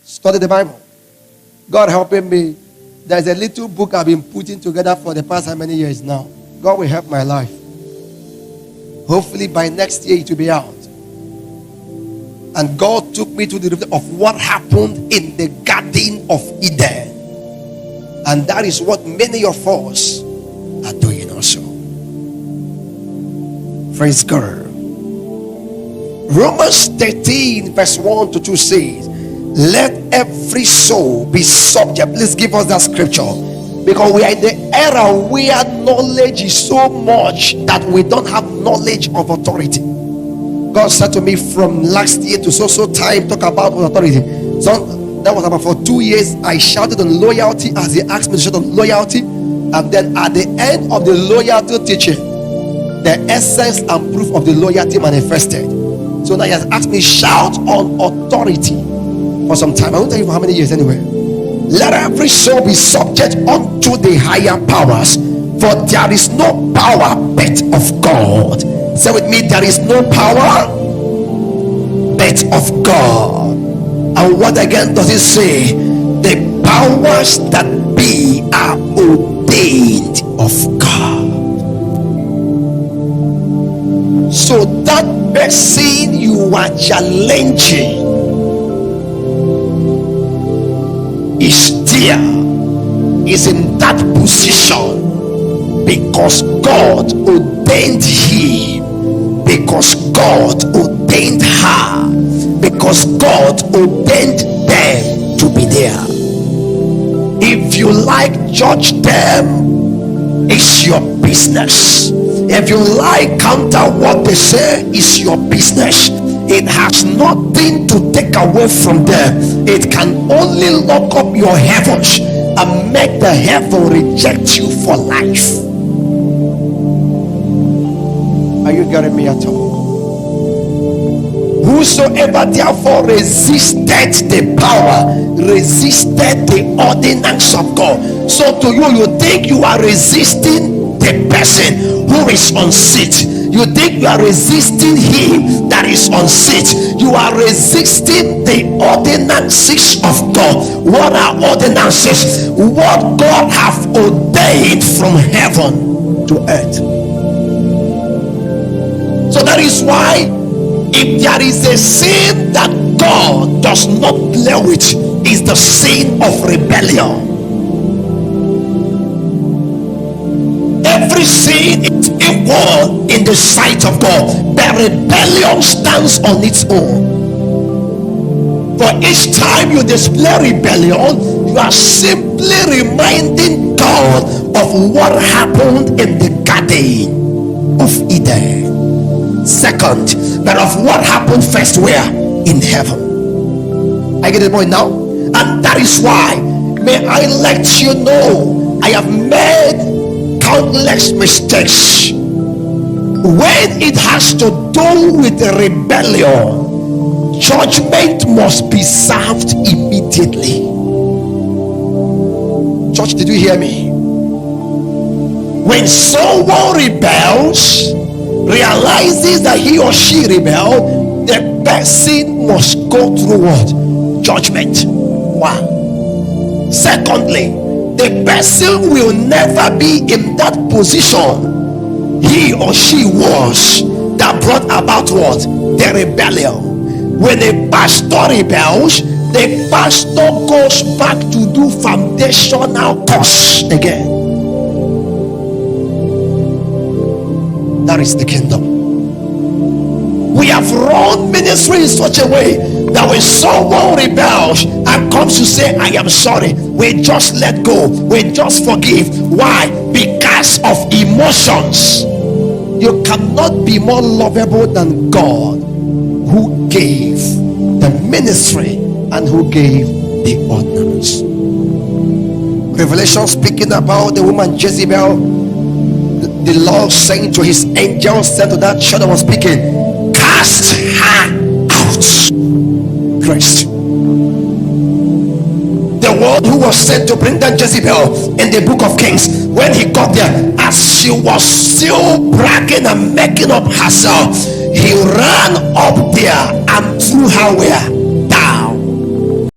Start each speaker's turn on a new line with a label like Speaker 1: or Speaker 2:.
Speaker 1: Study the Bible. God helping me. There's a little book I've been putting together for the past how many years now. God will help my life. Hopefully by next year it will be out. And God took me to the revelation of what happened in the Garden of Eden. And that is what many of us are doing also. Praise God. Romans 13 verse 1 to 2 says, let every soul be subject. Please give us that scripture. Because we are in the era where knowledge is so much that we don't have knowledge of authority. God said to me from last year to so time, talk about authority. So that was about for 2 years. I shouted on loyalty as he asked me to shout on loyalty. And then at the end of the loyalty teaching, the essence and proof of the loyalty manifested. So now he has asked me shout on authority for some time. I won't tell you for how many years anyway. Let every soul be subject unto the higher powers, for there is no power but of God. Say with me, there is no power but of God. And what again does it say? The powers that be are ordained of God. So that person you are challenging is there, is in that position because God ordained him, because God ordained her, because God ordained them to be there. If you like judge them, it's your business. If you like counter what they say, it's your business. It has nothing to take away from them. It can only lock up your heavens and make the heaven reject you for life. Are you getting me at all? Whosoever therefore resisted the power, resisted the ordinance of God. So to you think you are resisting the person who is on seat. You think you are resisting him that is on seat. You are resisting the ordinances of God. What are ordinances? What God hath ordained from heaven to earth. So that is why if there is a sin that God does not play with, is the sin of rebellion. Every sin is equal in the sight of God, but rebellion stands on its own. For each time you display rebellion, you are simply reminding God of what happened in the Garden of Eden. Second, but of what happened first where? In heaven. I get the point now? And that is why, may I let you know, I have made countless mistakes. When it has to do with a rebellion, judgment must be served immediately. Church, did you hear me? When someone rebels, realizes that he or she rebelled, the person must go through what? Judgment. Wow. Secondly, the person will never be in that position he or she was that brought about what? The rebellion. When a pastor rebels, the pastor goes back to do foundational course again. That is the kingdom. We have run ministry in such a way that when someone rebels and comes to say I am sorry, we just let go, we just forgive. Why? Because of emotions. You cannot be more lovable than God, who gave the ministry and who gave the ordinance. Revelation speaking about the woman Jezebel, the Lord saying to his angel, said to that church that was speaking, cast her out. Christ, the one who was sent to bring down Jezebel in the book of Kings, when he got there, as she was still bragging and making up herself, he ran up there and threw her where?